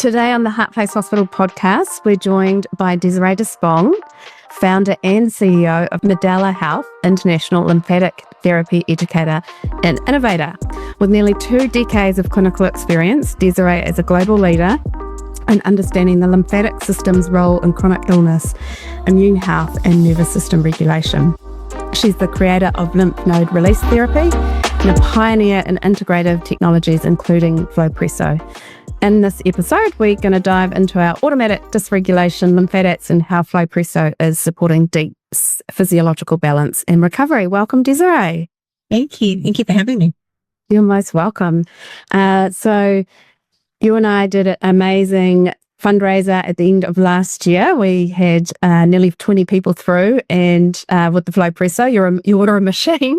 Today on the Heart Place Hospital podcast, we're joined by Desiree De Spong, founder and CEO of Medella Health, international lymphatic therapy educator and innovator. With nearly 2 decades of clinical experience, Desiree is a global leader in understanding the lymphatic system's role in chronic illness, immune health, and nervous system regulation. She's the creator of Lymph Node Release Therapy and a pioneer in integrative technologies, including Flowpresso. In this episode, we're going to dive into our automatic dysregulation, lymphatics, and how Flowpresso is supporting deep physiological balance and recovery. Welcome, Desiree. Thank you. Thank you for having me. You're most welcome. So you and I did an amazing fundraiser at the end of last year. We had nearly 20 people through, and with the Flowpresso, you order a machine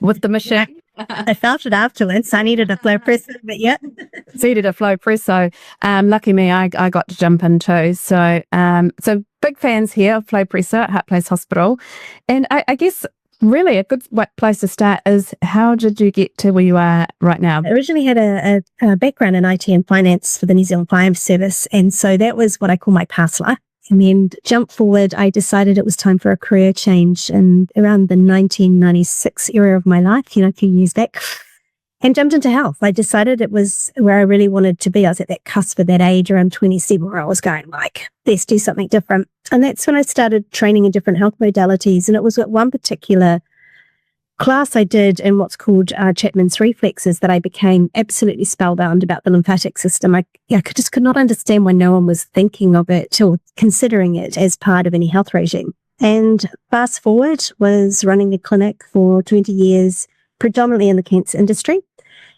with the machine. I felt it afterwards. I needed a Flowpresso, but yeah. So you did a Flowpresso. Lucky me, I got to jump in too. So big fans here of Flowpresso at Heart Place Hospital. And I guess really a good place to start is, how did you get to where you are right now? I originally had a background in IT and finance for the New Zealand Fire Service. And so that was what I call my past life. And then jump forward, I decided it was time for a career change and around the 1996 era of my life, a few years back, and jumped into health. I decided it was where I really wanted to be. I was at that cusp of that age around 27 where I was going let's do something different. And that's when I started training in different health modalities. And it was at one particular class I did in what's called Chapman's reflexes that I became absolutely spellbound about the lymphatic system. I just could not understand why no one was thinking of it or considering it as part of any health regime. And fast forward, was running the clinic for 20 years, predominantly in the cancer industry.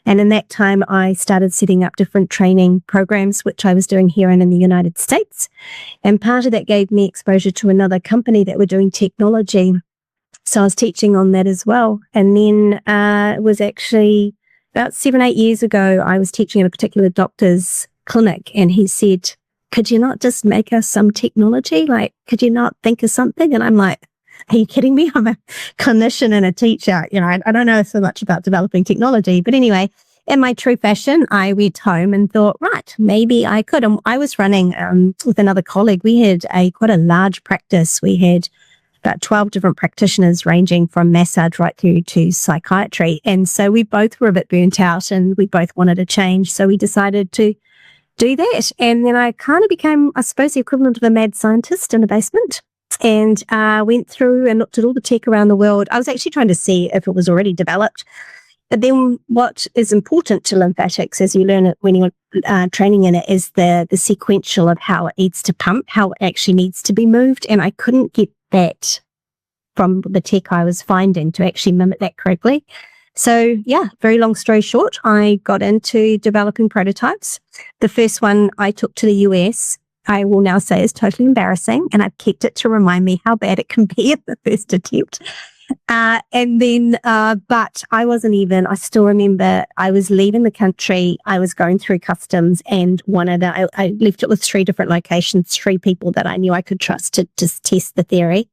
And in that time, I started setting up different training programs, which I was doing here and in the United States. And part of that gave me exposure to another company that were doing technology. So I was teaching on that as well. And then it was actually about 7-8 years ago, I was teaching at a particular doctor's clinic, and he said, could you not just make us some technology? Could you not think of something? And I'm like, are you kidding me? I'm a clinician and a teacher. I don't know so much about developing technology. But anyway, in my true fashion, I went home and thought, right, maybe I could. And I was running with another colleague. We had quite a large practice. We had about 12 different practitioners ranging from massage right through to psychiatry. And so we both were a bit burnt out and we both wanted a change. So we decided to do that. And then I kind of became, I suppose, the equivalent of a mad scientist in a basement, and went through and looked at all the tech around the world. I was actually trying to see if it was already developed. But then what is important to lymphatics, as you learn it when you're training in it, is the sequential of how it needs to pump, how it actually needs to be moved. And I couldn't get that from the tech I was finding to actually mimic that correctly. So very long story short, I got into developing prototypes. The first one I took to the US, I will now say is totally embarrassing, and I've kept it to remind me how bad it can be at the first attempt. But I still remember I was leaving the country, I was going through customs, and I left it with 3 different locations, 3 people that I knew I could trust to just test the theory.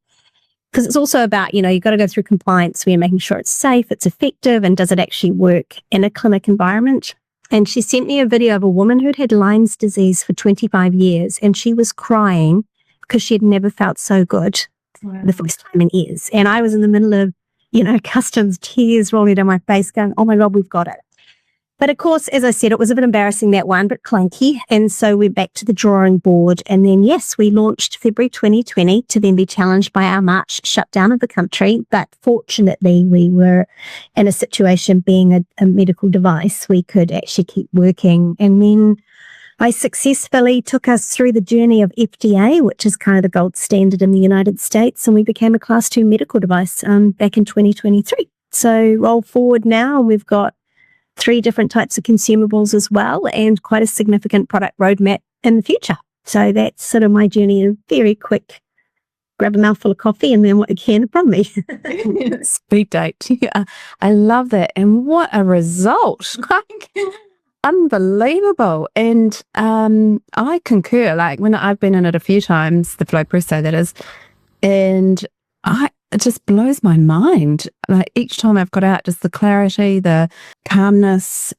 Because it's also about, you've got to go through compliance where you're making sure it's safe, it's effective, and does it actually work in a clinic environment? And she sent me a video of a woman who'd had Lyme's disease for 25 years, and she was crying because she had never felt so good the first time in years. And I was in the middle of, customs, tears rolling down my face going, oh my God, we've got it. But of course, as I said, it was a bit embarrassing, that one, but clunky. And so we're back to the drawing board. And then, yes, we launched February 2020 to then be challenged by our March shutdown of the country. But fortunately, we were in a situation, being a medical device, we could actually keep working. And then I successfully took us through the journey of FDA, which is kind of the gold standard in the United States. And we became a Class 2 medical device back in 2023. So roll forward now, we've got 3 different types of consumables as well, and quite a significant product roadmap in the future. So that's sort of my journey, a very quick grab a mouthful of coffee and then what you can from me. Speed date. Yeah, I love that. And what a result. Unbelievable. And I concur, when I've been in it a few times, the Flowpresso that is, and it just blows my mind. Each time I've got out, just the clarity, the calmness,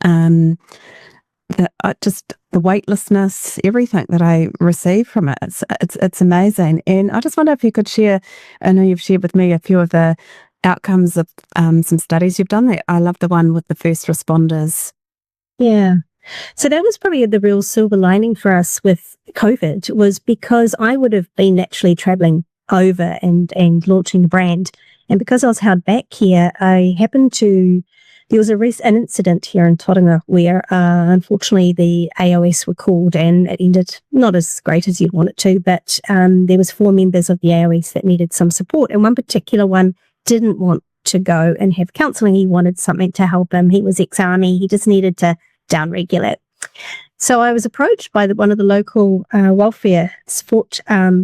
just the weightlessness, everything that I receive from it. It's amazing. And I just wonder if you could share, I know you've shared with me a few of the outcomes of some studies you've done there. I love the one with the first responders. Yeah. So that was probably the real silver lining for us with COVID, was because I would have been actually traveling over and launching the brand. And because I was held back here, I happened to, there was an incident here in Tauranga where unfortunately the AOS were called and it ended not as great as you'd want it to, but there was 4 members of the AOS that needed some support. And one particular one didn't want to go and have counselling. He wanted something to help him. He was ex-army. He just needed to downregulate. So I was approached by one of the local welfare support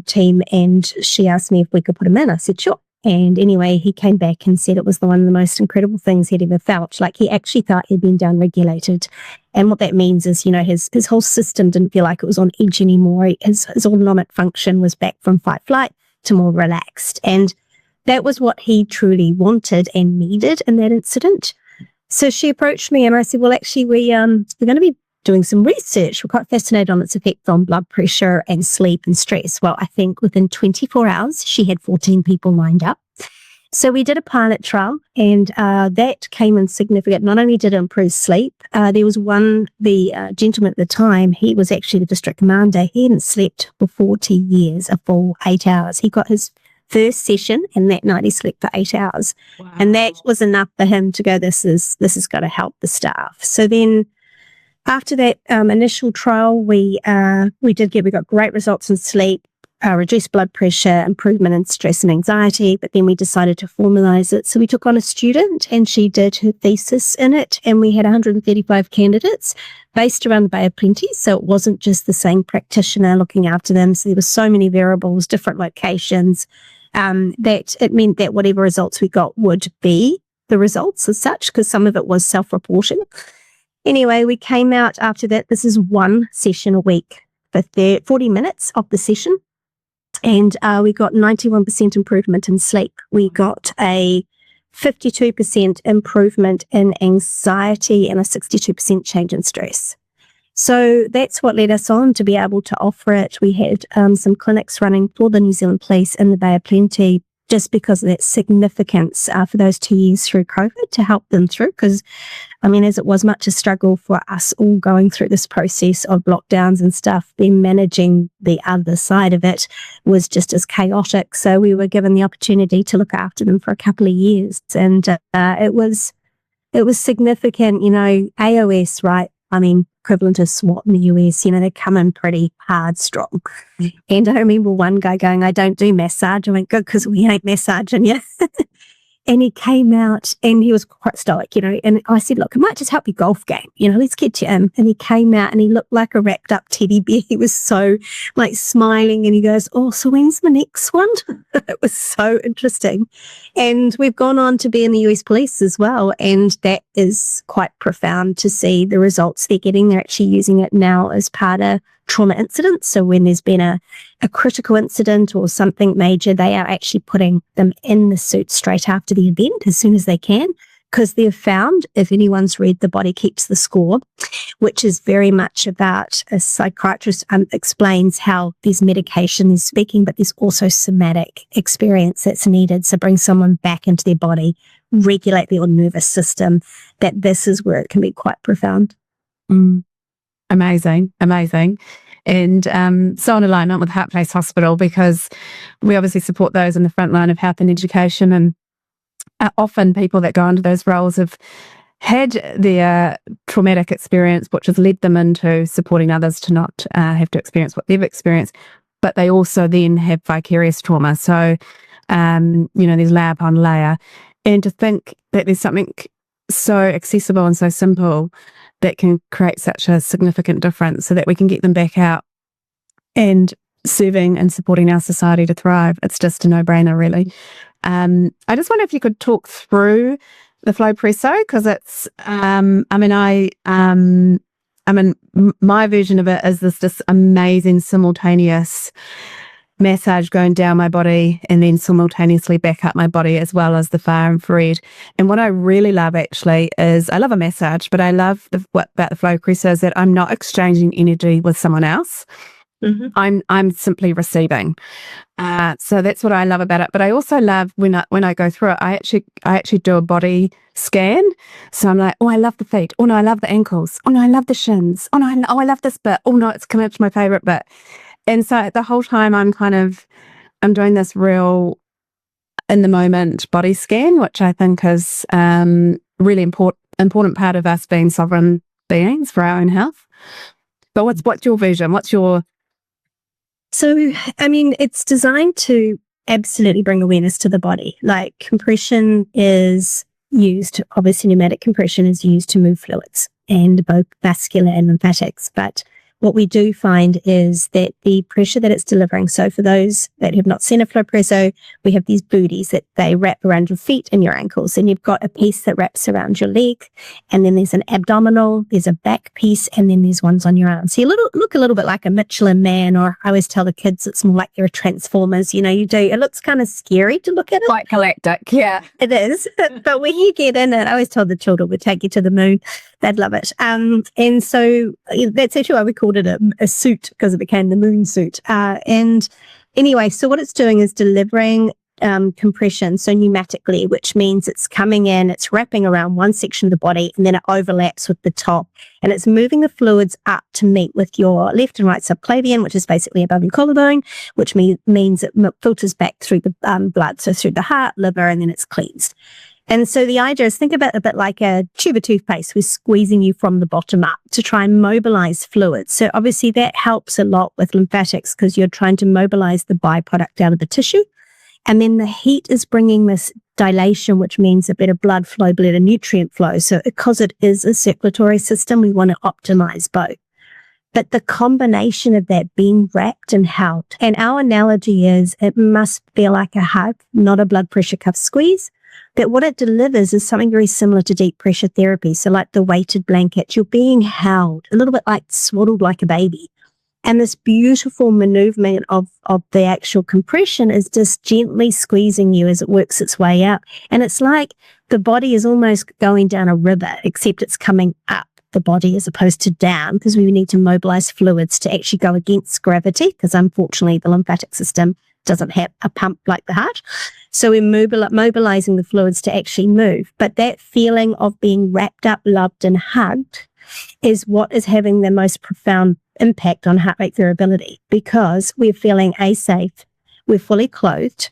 team, and she asked me if we could put him in. I said, sure. And anyway, he came back and said it was one of the most incredible things he'd ever felt. Like, he actually thought he'd been downregulated. And what that means is, you know, his whole system didn't feel like it was on edge anymore. His autonomic function was back from fight flight to more relaxed. And that was what he truly wanted and needed in that incident. So she approached me and I said, well, actually, we're going to be doing some research. We're quite fascinated on its effects on blood pressure and sleep and stress. Well, I think within 24 hours, she had 14 people lined up. So we did a pilot trial, and that came in significant. Not only did it improve sleep, there was the gentleman at the time, he was actually the district commander. He hadn't slept for 40 years, a full 8 hours. He got his first session, and that night he slept for 8 hours. Wow. And that was enough for him to go, this is going to help the staff. So then after that initial trial, we got great results in sleep, reduced blood pressure, improvement in stress and anxiety, but then we decided to formalize it. So we took on a student and she did her thesis in it, and we had 135 candidates based around the Bay of Plenty. So it wasn't just the same practitioner looking after them. So there were so many variables, different locations, that it meant that whatever results we got would be the results as such, because some of it was self-reporting. Anyway, we came out after that. This is one session a week for 40 minutes of the session. And we got 91% improvement in sleep. We got a 52% improvement in anxiety and a 62% change in stress. So that's what led us on to be able to offer it. We had some clinics running for the New Zealand Police in the Bay of Plenty, just because of that significance for those 2 years through COVID, to help them through. Because, I mean, as it was much a struggle for us all going through this process of lockdowns and stuff, then managing the other side of it was just as chaotic. So we were given the opportunity to look after them for a couple of years. And it was significant, you know, AOS, right? I mean, equivalent of SWAT in the US, you know, they come in pretty hard, strong. And I remember one guy going, I don't do massage. I went, good, because we ain't massaging you. And he came out and he was quite stoic, you know, and I said, look, it might just help your golf game, you know, let's get you in. And he came out and he looked like a wrapped up teddy bear. He was so like smiling, and he goes, oh, so when's the next one? It was so interesting. And we've gone on to be in the US Police as well. And that is quite profound to see the results they're getting. They're actually using it now as part of trauma incidents. So when there's been a critical incident or something major, they are actually putting them in the suit straight after the event as soon as they can, because they've found, if anyone's read The Body Keeps the Score, which is very much about, a psychiatrist explains how there's medication is speaking, but there's also somatic experience that's needed. So bring someone back into their body, regulate their nervous system, that this is where it can be quite profound. Amazing. And so in alignment with Heart Place Hospital, because we obviously support those in the front line of health and education, and often people that go into those roles have had their traumatic experience, which has led them into supporting others to not have to experience what they've experienced, but they also then have vicarious trauma. So, you know, there's layer upon layer. And to think that there's something so accessible and so simple that can create such a significant difference, so that we can get them back out and serving and supporting our society to thrive. It's just a no-brainer, really. I just wonder if you could talk through the Flowpresso, because it's, my version of it is this just amazing simultaneous massage going down my body and then simultaneously back up my body, as well as the far infrared. And what I really love actually is, I love a massage, but I love what about the Flowpresso is that I'm not exchanging energy with someone else. I'm simply receiving. So that's what I love about it. But I also love when I go through it, I actually do a body scan. So I'm like, oh, I love the feet. Oh no, I love the ankles. Oh no, I love the shins. Oh no, I love this bit. Oh no, it's coming up to my favorite bit. And so the whole time I'm doing this real in the moment body scan, which I think is really important part of us being sovereign beings for our own health. But what's your vision? So, I mean, it's designed to absolutely bring awareness to the body. Like, compression is used, obviously pneumatic compression is used to move fluids, and both vascular and lymphatics. But what we do find is that the pressure that it's delivering, so for those that have not seen a Flowpresso, we have these booties that they wrap around your feet and your ankles, and you've got a piece that wraps around your leg, and then there's an abdominal, there's a back piece, and then there's ones on your arms. So you look a little bit like a Michelin man, or I always tell the kids it's more like you're a Transformers, it looks kind of scary to look at it. Quite galactic, yeah. It is, but when you get in it, I always told the children we'd take you to the moon. They'd love it. And so that's actually why we called it a suit, because it became the moon suit. And anyway, so what it's doing is delivering compression, so pneumatically, which means it's coming in, it's wrapping around one section of the body, and then it overlaps with the top. And it's moving the fluids up to meet with your left and right subclavian, which is basically above your collarbone, which means it filters back through the blood, so through the heart, liver, and then it's cleansed. And so the idea is, think about it a bit like a tube of toothpaste. We're squeezing you from the bottom up to try and mobilize fluids. So obviously that helps a lot with lymphatics, because you're trying to mobilize the byproduct out of the tissue. And then the heat is bringing this dilation, which means a better blood flow, better nutrient flow. So because it is a circulatory system, we want to optimize both. But the combination of that being wrapped and held, and our analogy is it must feel like a hug, not a blood pressure cuff squeeze. That what it delivers is something very similar to deep pressure therapy. So like the weighted blanket, you're being held, a little bit like swaddled like a baby. And this beautiful maneuvement of the actual compression is just gently squeezing you as it works its way out. And it's like the body is almost going down a river, except it's coming up the body as opposed to down, because we need to mobilize fluids to actually go against gravity, because unfortunately the lymphatic system doesn't have a pump like the heart. So we're mobilizing the fluids to actually move. But that feeling of being wrapped up, loved, and hugged is what is having the most profound impact on heart rate variability, because we're feeling safe, we're fully clothed.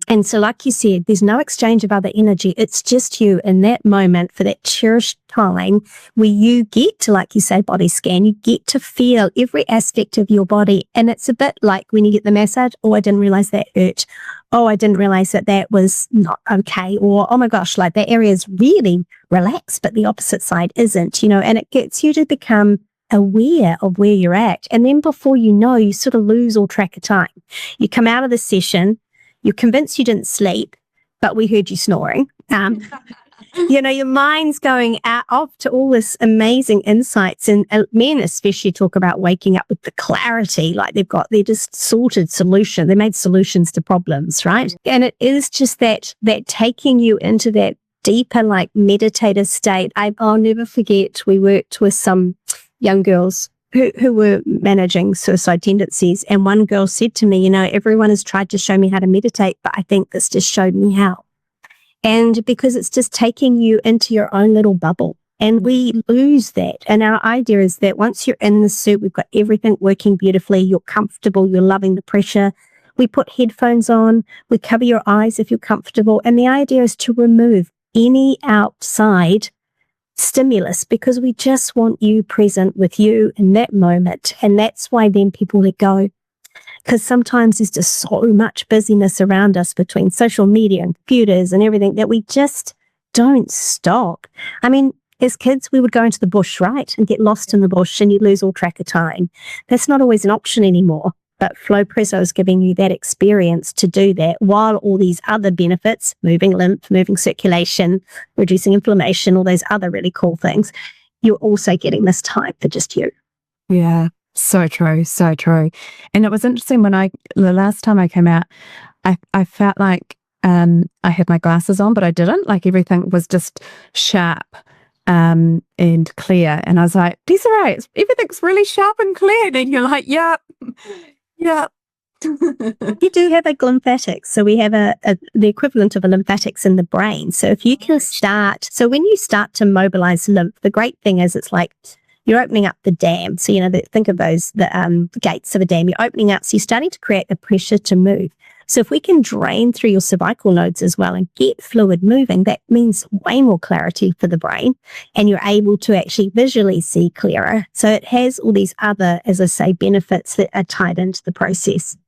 And so, like you said, there's no exchange of other energy. It's just you in that moment for that cherished time where you get to, like you say, body scan. You get to feel every aspect of your body. And it's a bit like when you get the massage, oh, I didn't realize that hurt. Oh, I didn't realize that was not okay. Or, oh my gosh, like that area is really relaxed, but the opposite side isn't, and it gets you to become aware of where you're at. And then before you know, you sort of lose all track of time. You come out of the session, you're convinced you didn't sleep, but we heard you snoring. Your mind's going out off to all this amazing insights. And men especially talk about waking up with the clarity, like they're just sorted solution. They made solutions to problems, right? And it is just that taking you into that deeper, like meditative state. I'll never forget, we worked with some young girls who were managing suicide tendencies. And one girl said to me, everyone has tried to show me how to meditate, but I think this just showed me how. And because it's just taking you into your own little bubble. And we lose that. And our idea is that once you're in the suit, we've got everything working beautifully, you're comfortable, you're loving the pressure. We put headphones on, we cover your eyes if you're comfortable. And the idea is to remove any outside stimulus, because we just want you present with you in that moment. And that's why then people let go, because sometimes there's just so much busyness around us between social media and computers and everything that we just don't stop. I mean, as kids, we would go into the bush, right, and get lost in the bush, and you'd lose all track of time. That's not always an option anymore. But Flowpresso is giving you that experience to do that, while all these other benefits, moving lymph, moving circulation, reducing inflammation, all those other really cool things, you're also getting this time for just you. Yeah. So true, so true. And it was interesting when the last time I came out, I felt like I had my glasses on, but I didn't. Like everything was just sharp and clear. And I was like, Desiree, everything's really sharp and clear. And you're like, yep, yep. You do have a lymphatics. So we have the equivalent of a lymphatics in the brain. So if you can when you start to mobilize lymph, the great thing is it's like you're opening up the dam. So, think of the gates of a dam. You're opening up. So you're starting to create the pressure to move. So if we can drain through your cervical nodes as well and get fluid moving, that means way more clarity for the brain, and you're able to actually visually see clearer. So it has all these other, as I say, benefits that are tied into the process.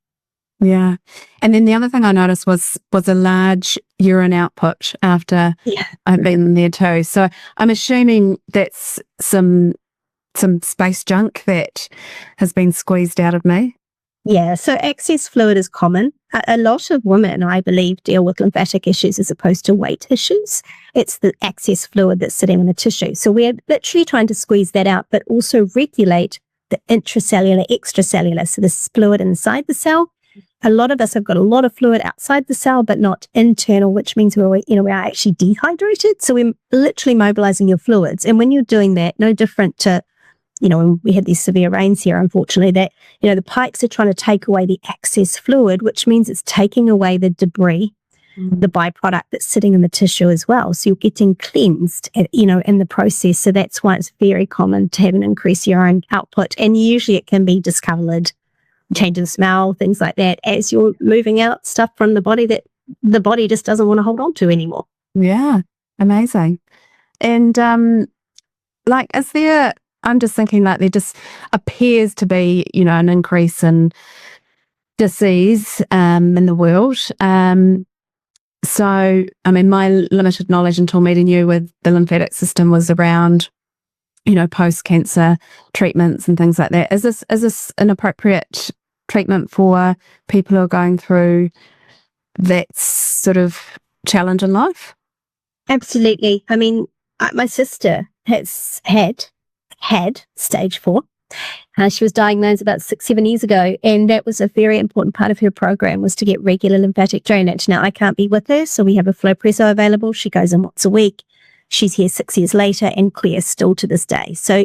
Yeah. And then the other thing I noticed was a large urine output after I've been there too. So I'm assuming that's some space junk that has been squeezed out of me. Yeah, so excess fluid is common. A lot of women, I believe, deal with lymphatic issues as opposed to weight issues. It's the excess fluid that's sitting in the tissue. So we're literally trying to squeeze that out, but also regulate the intracellular, extracellular, so this fluid inside the cell. A lot of us have got a lot of fluid outside the cell, but not internal, which means we are actually dehydrated. So we're literally mobilizing your fluids. And when you're doing that, no different to when we had these severe rains here, unfortunately, that, the pipes are trying to take away the excess fluid, which means it's taking away the debris, the byproduct that's sitting in the tissue as well. So you're getting cleansed, in the process. So that's why it's very common to have an increased urine output. And usually it can be discolored, change in smell, things like that, as you're moving out stuff from the body that the body just doesn't want to hold on to anymore. Yeah, amazing. And is there... I'm just thinking like there just appears to be, an increase in disease in the world. So, I mean, my limited knowledge until meeting you with the lymphatic system was around, post-cancer treatments and things like that. Is this an appropriate treatment for people who are going through that sort of challenge in life? Absolutely. I mean, my sister has had stage 4. She was diagnosed about 6-7 years ago, and that was a very important part of her program, was to get regular lymphatic drainage. Now, I can't be with her, so we have a Flowpresso available. She goes in once a week. She's here 6 years later and clear still to this day. So,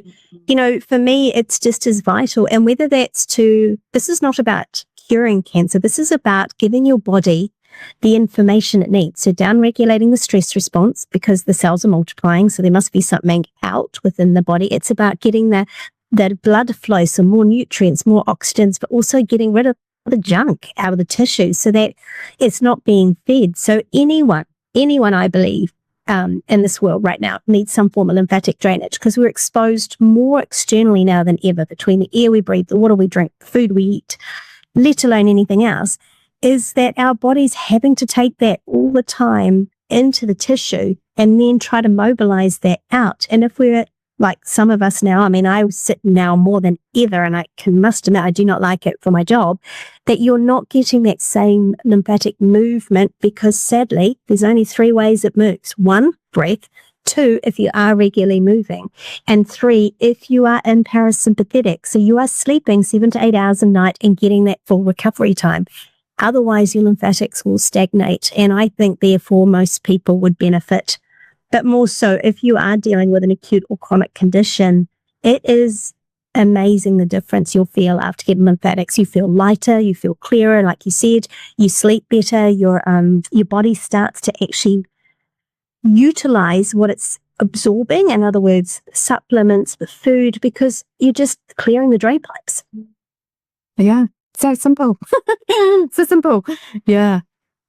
for me, it's just as vital. And whether this is not about curing cancer, this is about giving your body the information it needs. So down-regulating the stress response, because the cells are multiplying, so there must be something out within the body. It's about getting the blood flow, so more nutrients, more oxygens, but also getting rid of the junk out of the tissue so that it's not being fed. So anyone, I believe, in this world right now needs some form of lymphatic drainage, because we're exposed more externally now than ever, between the air we breathe, the water we drink, the food we eat, let alone anything else, is that our body's having to take that all the time into the tissue and then try to mobilize that out. And if we're like some of us now, I mean, I sit now more than ever, and I must admit, I do not like it for my job, that you're not getting that same lymphatic movement, because sadly, there's only 3 ways it moves. 1, breath. 2, if you are regularly moving. And 3, if you are in parasympathetic. So you are sleeping 7 to 8 hours a night and getting that full recovery time. Otherwise, your lymphatics will stagnate. And I think, therefore, most people would benefit. But more so, if you are dealing with an acute or chronic condition, it is amazing the difference you'll feel after getting lymphatics. You feel lighter, you feel clearer, like you said, you sleep better, your body starts to actually utilize what it's absorbing. In other words, supplements, the food, because you're just clearing the drain pipes. Yeah. So simple. So simple. Yeah.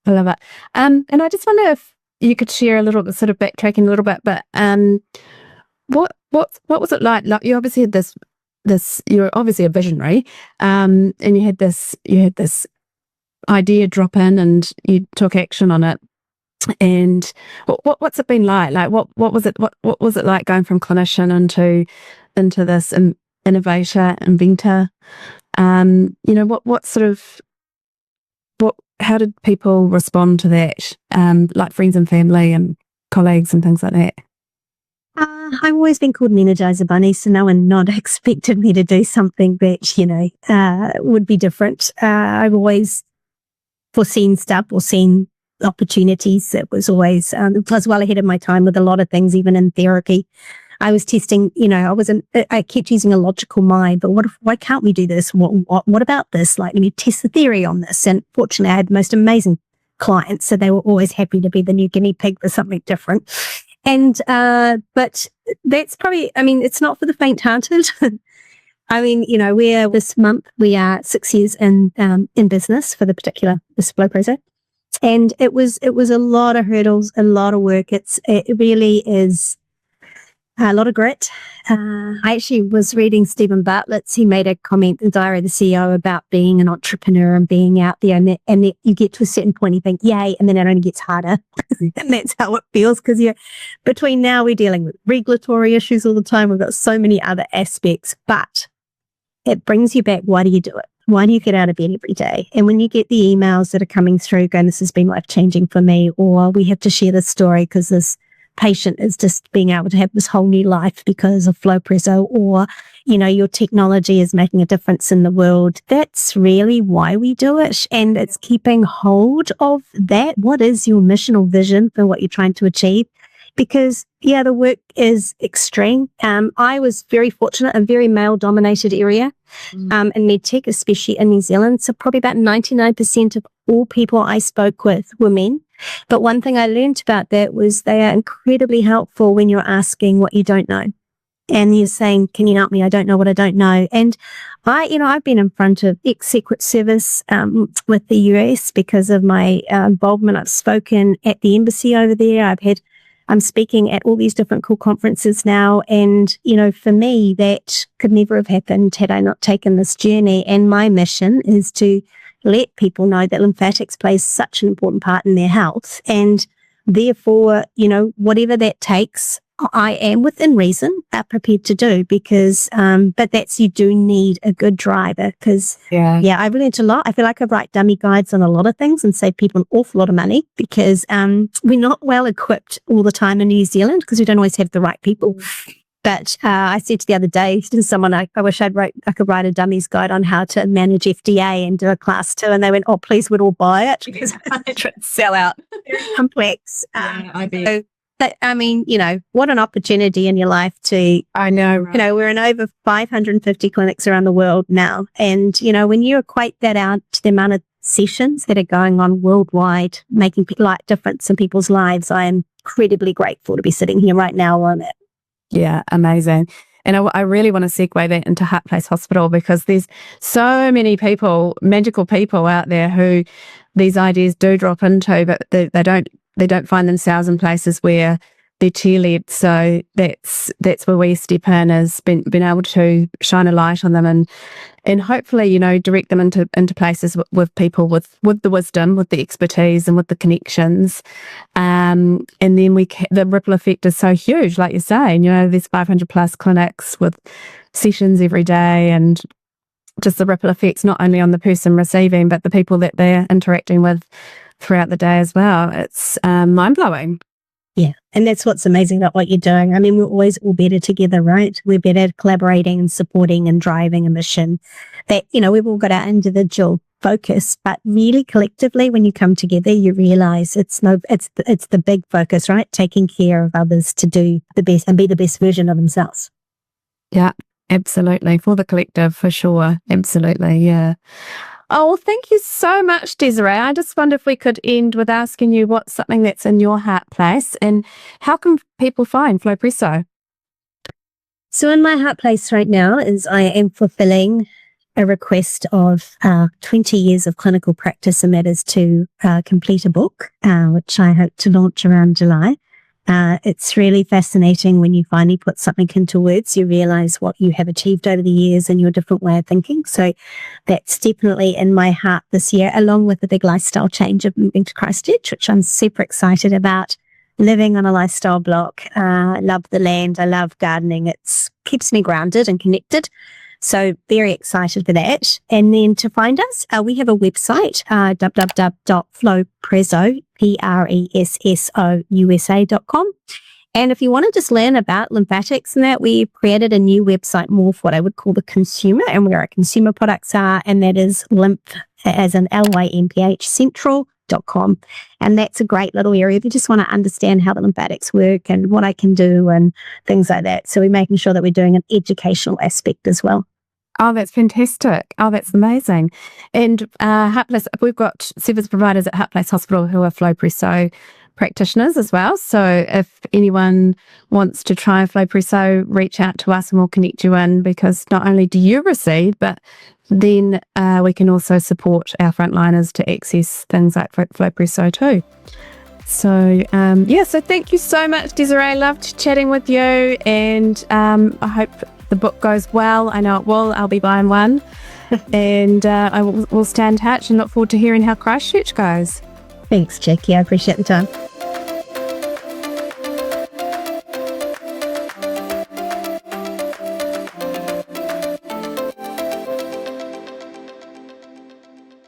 I love it. And I just wonder if you could share a little bit, sort of backtracking a little bit, but what was it like? Like, you obviously had this you're obviously a visionary, and you had this idea drop in and you took action on it. And what's it been like? Like, what was it like going from clinician into this innovator, inventor? How did people respond to that? Like friends and family and colleagues and things like that? I've always been called an Energizer Bunny, so no one not expected me to do something that, would be different. I've always foreseen stuff or seen opportunities. It was always, it was well ahead of my time with a lot of things, even in therapy. I was testing, I kept using a logical mind, but why can't we do this? What about this? Like, let me test the theory on this. And fortunately, I had the most amazing clients, so they were always happy to be the new guinea pig for something different. And, but that's probably, it's not for the faint-hearted. This month, we are 6 years in business for this Flowpresso. And it was a lot of hurdles, a lot of work. It really is a lot of grit. I actually was reading Stephen Bartlett's. He made a comment in Desiree, the CEO, about being an entrepreneur and being out there. And you get to a certain point, you think, yay, and then it only gets harder. And that's how it feels, because between now, we're dealing with regulatory issues all the time. We've got so many other aspects, but it brings you back. Why do you do it? Why do you get out of bed every day? And when you get the emails that are coming through going, this has been life-changing for me, or we have to share this story because this patient is just being able to have this whole new life because of Flowpresso, or, your technology is making a difference in the world. That's really why we do it. And it's keeping hold of that. What is your mission or vision for what you're trying to achieve? Because, the work is extreme. I was very fortunate, a very male-dominated area in medtech, especially in New Zealand. So probably about 99% of all people I spoke with were men. But one thing I learned about that was they are incredibly helpful when you're asking what you don't know. And you're saying, can you help me? I don't know what I don't know. And I've been in front of ex-Secret Service with the US because of my involvement. I've spoken at the embassy over there. I'm speaking at all these different cool conferences now. And, for me, that could never have happened had I not taken this journey. And my mission is to let people know that lymphatics plays such an important part in their health. And therefore, whatever that takes, I am within reason prepared to do, because, but you do need a good driver, because, I've learned a lot. I feel like I write dummy guides on a lot of things and save people an awful lot of money, because we're not well equipped all the time in New Zealand because we don't always have the right people. But I said the other day to someone, I wish I could write a dummies guide on how to manage FDA and do a class 2. And they went, oh, please, we'd all buy it, because I try to sell out. Very complex. I bet. What an opportunity in your life to, I know, right? We're in over 550 clinics around the world now. And, when you equate that out to the amount of sessions that are going on worldwide, making like difference in people's lives, I am incredibly grateful to be sitting here right now on it. Yeah, amazing. And I really want to segue that into Heart Place Hospital, because there's so many people, magical people out there who these ideas do drop into, but they don't find themselves in places where they're cheerlead. So that's where we step in, is been able to shine a light on them and hopefully, direct them into places with people with the wisdom, with the expertise, and with the connections. And then the ripple effect is so huge, like you're saying, there's 500 plus clinics with sessions every day, and just the ripple effects not only on the person receiving, but the people that they're interacting with throughout the day as well. It's mind-blowing. Yeah. And that's what's amazing about what you're doing. We're always all better together, right? We're better at collaborating and supporting and driving a mission that, we've all got our individual focus, but really collectively, when you come together, you realize it's the big focus, right? Taking care of others to do the best and be the best version of themselves. Yeah, absolutely. For the collective, for sure. Absolutely. Yeah. Oh, well, thank you so much, Desiree. I just wonder if we could end with asking you what's something that's in your heart place, and how can people find Flowpresso? So in my heart place right now is I am fulfilling a request of 20 years of clinical practice, and that is to complete a book, which I hope to launch around July. It's really fascinating when you finally put something into words, you realize what you have achieved over the years and your different way of thinking. So that's definitely in my heart this year, along with the big lifestyle change of moving to Christchurch, which I'm super excited about. Living on a lifestyle block. I love the land. I love gardening. It keeps me grounded and connected. So very excited for that. And then to find us, we have a website, www.flowpresso, PRESSOUSA.com. And if you want to just learn about lymphatics and that, we created a new website more for what I would call the consumer and where our consumer products are. And that is lymph, as in LYMPH, central.com. And that's a great little area if you just want to understand how the lymphatics work and what I can do and things like that. So we're making sure that we're doing an educational aspect as well. Oh, that's fantastic. Oh, that's amazing. And Heartplace, we've got service providers at Heartplace Hospital who are Flowpresso practitioners as well. So if anyone wants to try Flowpresso, reach out to us and we'll connect you in, because not only do you receive, but then we can also support our frontliners to access things like Flowpresso too. So, so thank you so much, Desiree. Loved chatting with you, and I hope the book goes well. I know it will. I'll be buying one. And we'll stay in touch and look forward to hearing how Christchurch goes. Thanks, Jacqui. I appreciate the time.